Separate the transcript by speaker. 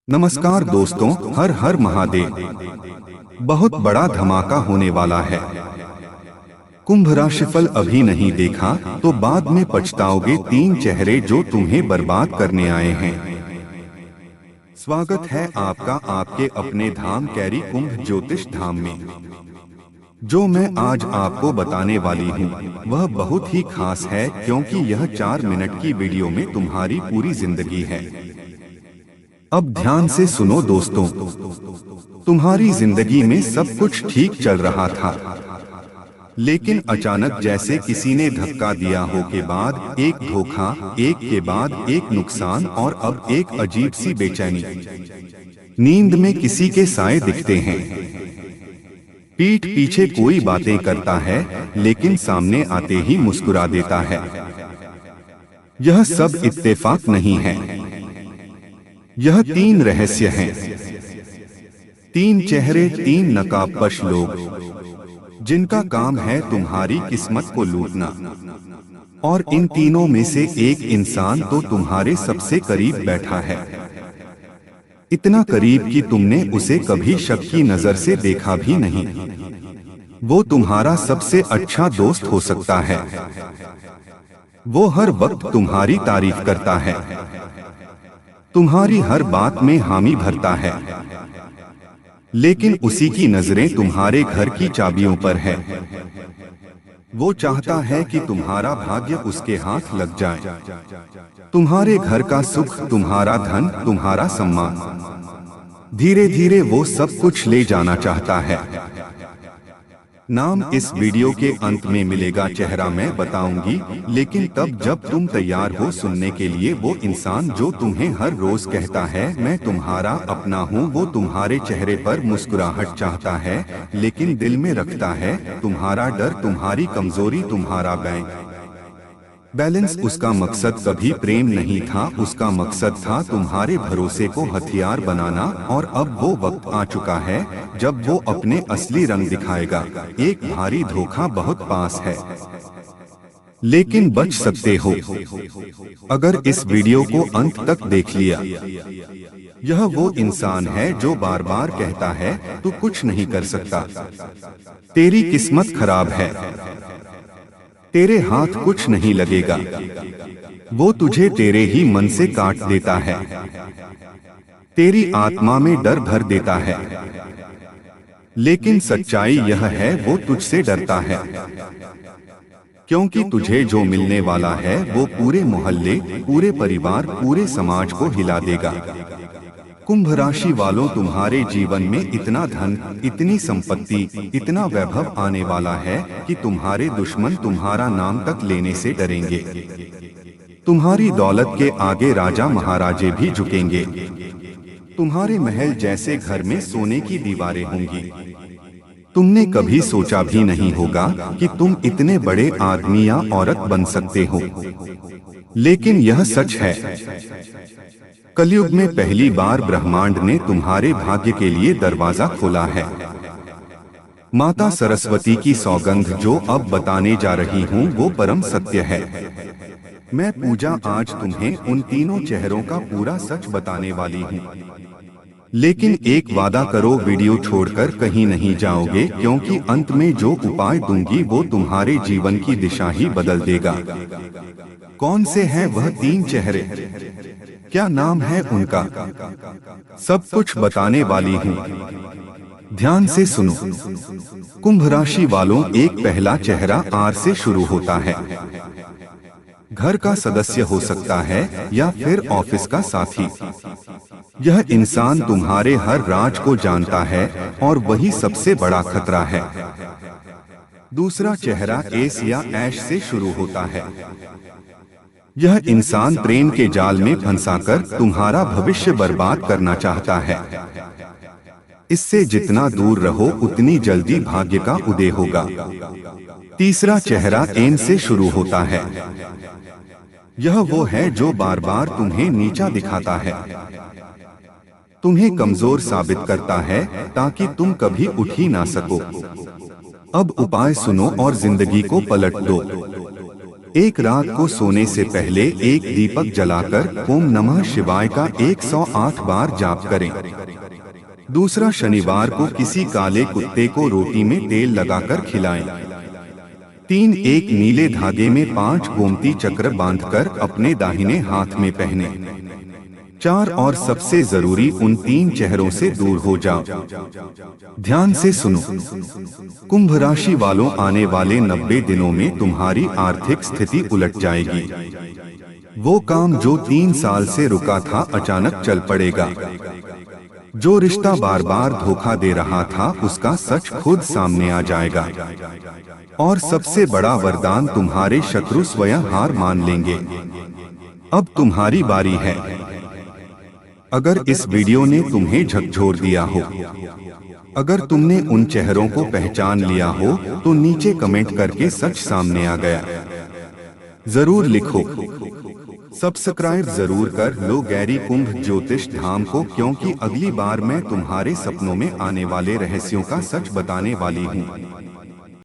Speaker 1: नमस्कार दोस्तों, हर हर महादेव। बहुत बड़ा धमाका होने वाला है। कुंभ राशिफल अभी नहीं देखा तो बाद में पछताओगे। 3 चेहरे जो तुम्हें बर्बाद करने आए हैं। स्वागत है आपका आपके अपने धाम कैरी कुंभ ज्योतिष धाम में। जो मैं आज आपको बताने वाली हूँ वह बहुत ही खास है, क्योंकि यह 4 मिनट की वीडियो में तुम्हारी पूरी जिंदगी है। अब ध्यान से सुनो दोस्तों, तुम्हारी जिंदगी में सब कुछ ठीक चल रहा था, लेकिन अचानक जैसे किसी ने धक्का दिया हो के बाद एक धोखा, एक के बाद एक नुकसान और अब एक अजीब सी बेचैनी। नींद में किसी के साए दिखते हैं, पीठ पीछे कोई बातें करता है लेकिन सामने आते ही मुस्कुरा देता है। यह सब इत्तेफाक नहीं है, यह 3 रहस्य हैं। 3 चेहरे, 3 नकाबपोश लोग, जिनका काम है तुम्हारी किस्मत को लूटना। और इन तीनों में से एक इंसान तो तुम्हारे सबसे करीब बैठा है, इतना करीब कि तुमने उसे कभी शक की नजर से देखा भी नहीं। वो तुम्हारा सबसे अच्छा दोस्त हो सकता है। वो हर वक्त तुम्हारी तारीफ करता है, तुम्हारी हर बात में हामी भरता है, लेकिन उसी की नजरें तुम्हारे घर की चाबियों पर है। वो चाहता है कि तुम्हारा भाग्य उसके हाथ लग जाए, तुम्हारे घर का सुख, तुम्हारा धन, तुम्हारा सम्मान। धीरे धीरे वो सब कुछ ले जाना चाहता है। नाम इस वीडियो के अंत में मिलेगा, चेहरा मैं बताऊंगी, लेकिन तब जब तुम तैयार हो सुनने के लिए। वो इंसान जो तुम्हें हर रोज कहता है मैं तुम्हारा अपना हूँ, वो तुम्हारे चेहरे पर मुस्कुराहट चाहता है, लेकिन दिल में रखता है तुम्हारा डर, तुम्हारी कमजोरी, तुम्हारा बैलेंस। उसका मकसद कभी प्रेम नहीं था, उसका मकसद था तुम्हारे भरोसे को हथियार बनाना। और अब वो वक्त आ चुका है जब वो अपने असली रंग दिखाएगा। एक भारी धोखा बहुत पास है, लेकिन बच सकते हो अगर इस वीडियो को अंत तक देख लिया। यह वो इंसान है जो बार बार कहता है तू कुछ नहीं कर सकता, तेरी किस्मत खराब है, तेरे हाथ कुछ नहीं लगेगा। वो तुझे तेरे ही मन से काट देता है, तेरी आत्मा में डर भर देता है। लेकिन सच्चाई यह है वो तुझसे डरता है, क्योंकि तुझे जो मिलने वाला है वो पूरे मोहल्ले, पूरे परिवार, पूरे समाज को हिला देगा। कुंभ राशि वालों, तुम्हारे जीवन में इतना धन, इतनी संपत्ति, इतना वैभव आने वाला है कि तुम्हारे दुश्मन तुम्हारा नाम तक लेने से डरेंगे। तुम्हारी दौलत के आगे राजा महाराजे भी झुकेंगे। तुम्हारे महल जैसे घर में सोने की दीवारें होंगी। तुमने कभी सोचा भी नहीं होगा कि तुम इतने बड़े आदमी या औरत बन सकते हो, लेकिन यह सच है। कलयुग में पहली बार ब्रह्मांड ने तुम्हारे भाग्य के लिए दरवाजा खोला है। माता सरस्वती की सौगंध जो अब बताने जा रही हूँ वो परम सत्य है। मैं पूजा आज तुम्हें उन तीनों चेहरों का पूरा सच बताने वाली हूँ, लेकिन एक वादा करो, वीडियो छोड़कर कहीं नहीं जाओगे, क्योंकि अंत में जो उपाय दूंगी वो तुम्हारे जीवन की दिशा ही बदल देगा। कौन से हैं वह 3 चेहरे, क्या नाम है उनका, सब कुछ बताने वाली हूँ। ध्यान से सुनो। कुंभ राशि वालों, एक पहला चेहरा आर से शुरू होता है। घर का सदस्य हो सकता है या फिर ऑफिस का साथी। यह इंसान तुम्हारे हर राज को जानता है और वही सबसे बड़ा खतरा है। दूसरा चेहरा एस या ऐश से शुरू होता है। यह इंसान प्रेम के जाल में फंसाकर तुम्हारा भविष्य बर्बाद करना चाहता है। इससे जितना दूर रहो उतनी जल्दी भाग्य का उदय होगा। तीसरा चेहरा एन से शुरू होता है। यह वो है जो बार बार तुम्हें नीचा दिखाता है, तुम्हें कमजोर साबित करता है ताकि तुम कभी उठ ही ना सको। अब उपाय सुनो और जिंदगी को पलट दो। एक रात को सोने से पहले एक दीपक जलाकर ओम नमः शिवाय का 108 बार जाप करें। दूसरा शनिवार को किसी काले कुत्ते को रोटी में तेल लगाकर खिलाएं। 3 एक नीले धागे में 5 गोमती चक्र बांधकर अपने दाहिने हाथ में पहने। 4 और सबसे जरूरी उन 3 चेहरों से दूर हो जाओ। ध्यान से सुनो। कुंभ राशि वालों, आने वाले 90 दिनों में तुम्हारी आर्थिक स्थिति उलट जाएगी। वो काम जो 3 साल से रुका था अचानक चल पड़ेगा। जो रिश्ता बार बार धोखा दे रहा था उसका सच खुद सामने आ जाएगा। और सबसे बड़ा वरदान, तुम्हारे शत्रु स्वयं हार मान लेंगे। अब तुम्हारी बारी है। अगर इस वीडियो ने तुम्हें झकझोर दिया हो, अगर तुमने उन चेहरों को पहचान लिया हो तो नीचे कमेंट करके सच सामने आ गया जरूर लिखो। सब्सक्राइब जरूर कर लो गैरी कुंभ ज्योतिष धाम को, क्योंकि अगली बार मैं तुम्हारे सपनों में आने वाले रहस्यों का सच बताने वाली हूँ।